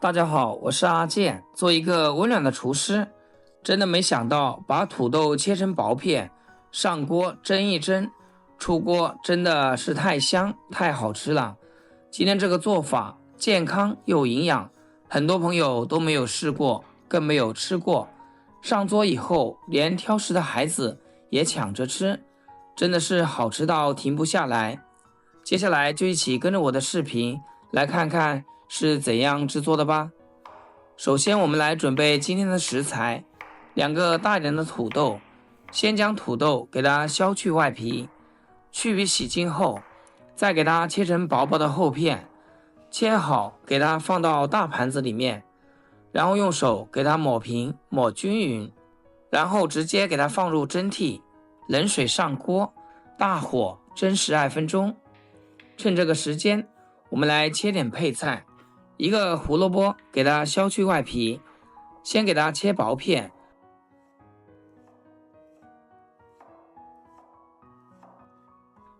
大家好，我是阿健，做一个温暖的厨师。真的没想到，把土豆切成薄片，上锅蒸一蒸，出锅真的是太香太好吃了。今天这个做法健康又营养，很多朋友都没有试过，更没有吃过。上桌以后，连挑食的孩子也抢着吃，真的是好吃到停不下来。接下来就一起跟着我的视频来看看是怎样制作的吧。首先我们来准备今天的食材，2个大一点的土豆。先将土豆给它削去外皮，去皮洗净后，再给它切成薄薄的厚片，切好给它放到大盘子里面，然后用手给它抹平抹均匀，然后直接给它放入蒸屉，冷水上锅，大火蒸12分钟。趁这个时间，我们来切点配菜。一个胡萝卜给它削去外皮，先给它切薄片，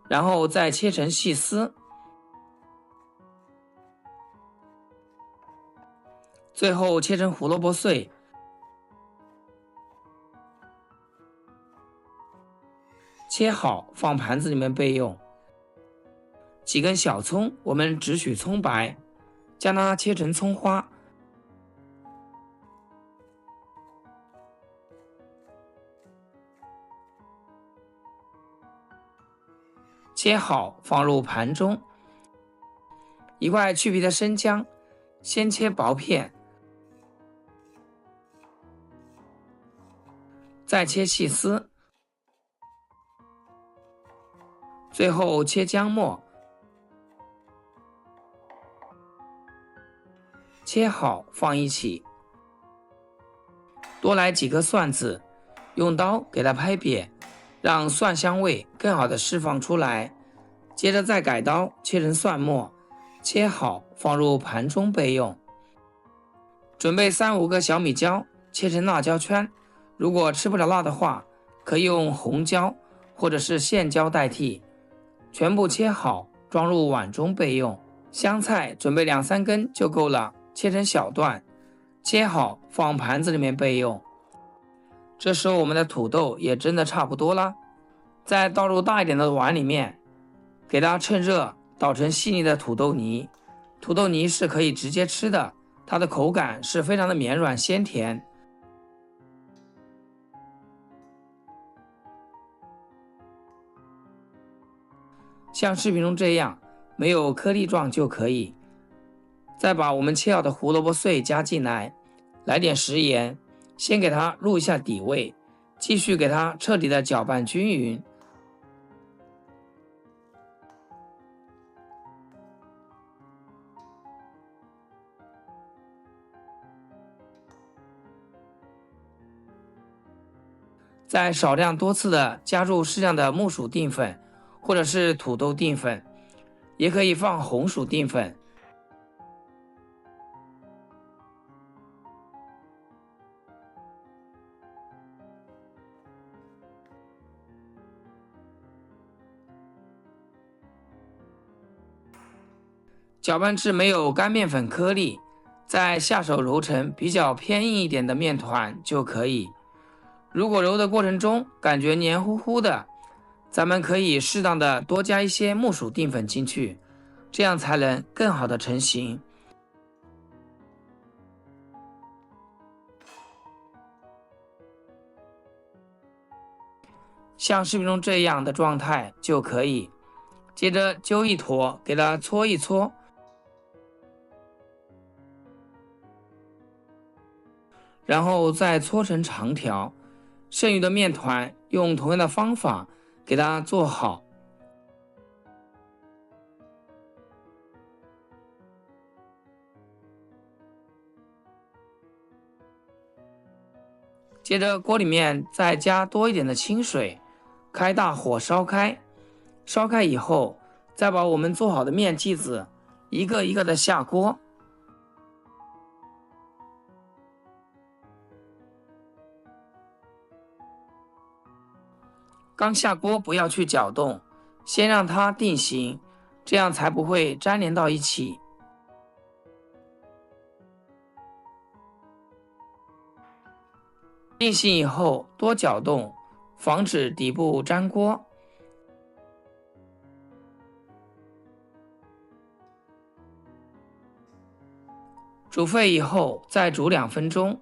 然后再切成细丝，最后切成胡萝卜碎。切好放盘子里面备用。几根小葱我们只取葱白，将它切成葱花，切好放入盘中。一块去皮的生姜，先切薄片，再切细丝，最后切姜末，切好放一起。多来几颗蒜子，用刀给它拍扁，让蒜香味更好的释放出来。接着再改刀切成蒜末，切好放入盘中备用。准备3-5个小米椒，切成辣椒圈。如果吃不了辣的话，可以用红椒或者是线椒代替。全部切好装入碗中备用。香菜准备2-3根就够了，切成小段，切好放盘子里面备用。这时候我们的土豆也蒸得差不多了，再倒入大一点的碗里面，给它趁热捣成细腻的土豆泥。土豆泥是可以直接吃的，它的口感是非常的绵软鲜甜。像视频中这样没有颗粒状就可以。再把我们切好的胡萝卜碎加进来，来点食盐，先给它入一下底味，继续给它彻底的搅拌均匀。再少量多次的加入适量的木薯淀粉，或者是土豆淀粉，也可以放红薯淀粉。搅拌至没有干面粉颗粒，再下手揉成比较偏硬一点的面团就可以。如果揉的过程中感觉黏糊糊的，咱们可以适当的多加一些木薯淀粉进去，这样才能更好的成型。像视频中这样的状态就可以。接着揪一坨，给它搓一搓，然后再搓成长条。剩余的面团用同样的方法给它做好。接着锅里面再加多一点的清水，开大火烧开。烧开以后，再把我们做好的面剂子一个一个的下锅。刚下锅不要去搅动，先让它定型，这样才不会粘连到一起。定型以后多搅动，防止底部粘锅。煮沸以后再煮2分钟，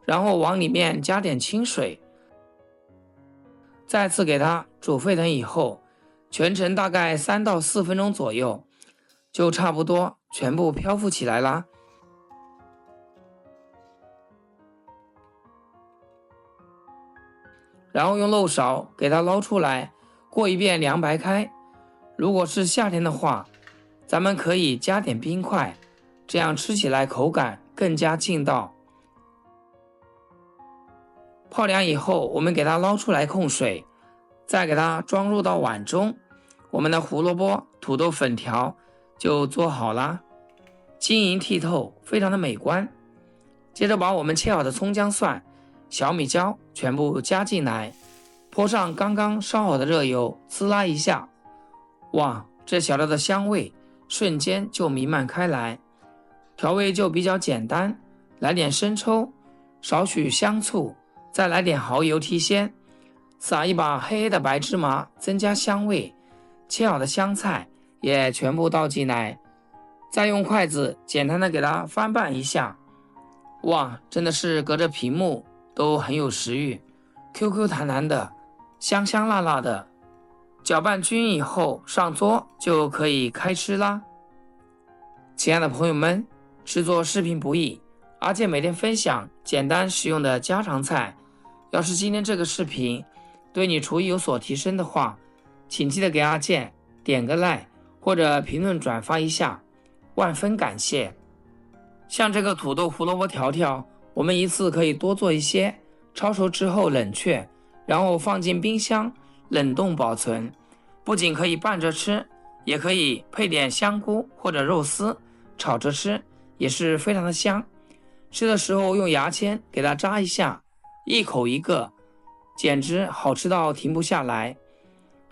然后往里面加点清水，再次给它煮沸腾以后，全程大概3到4分钟左右，就差不多全部漂浮起来啦。然后用漏勺给它捞出来，过一遍凉白开。如果是夏天的话，咱们可以加点冰块，这样吃起来口感更加劲道。泡凉以后，我们给它捞出来控水，再给它装入到碗中。我们的胡萝卜土豆粉条就做好啦，晶莹剔透，非常的美观。接着把我们切好的葱姜蒜、小米椒全部加进来，泼上刚刚烧好的热油，滋啦一下，哇，这小料的香味瞬间就弥漫开来。调味就比较简单，来点生抽，少许香醋，再来点蚝油提鲜，撒一把黑黑的白芝麻增加香味，切好的香菜也全部倒进来，再用筷子简单的给它翻拌一下。哇，真的是隔着屏幕都很有食欲， QQ 弹弹的，香香辣辣的。搅拌均匀以后上桌就可以开吃啦。亲爱的朋友们，制作视频不易，阿健每天分享简单实用的家常菜。要是今天这个视频对你厨艺有所提升的话，请记得给阿健点个 like 或者评论转发一下，万分感谢。像这个土豆胡萝卜条条，我们一次可以多做一些，焯熟之后冷却，然后放进冰箱冷冻保存，不仅可以拌着吃，也可以配点香菇或者肉丝炒着吃，也是非常的香。吃的时候用牙签给它扎一下，一口一个，简直好吃到停不下来。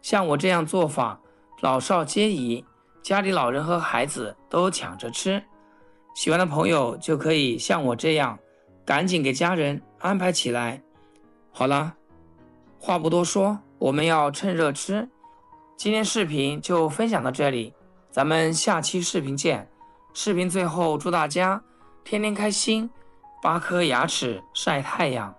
像我这样做法，老少皆宜，家里老人和孩子都抢着吃。喜欢的朋友就可以像我这样，赶紧给家人安排起来。好了，话不多说，我们要趁热吃。今天视频就分享到这里，咱们下期视频见。视频最后祝大家天天开心，8颗牙齿晒太阳。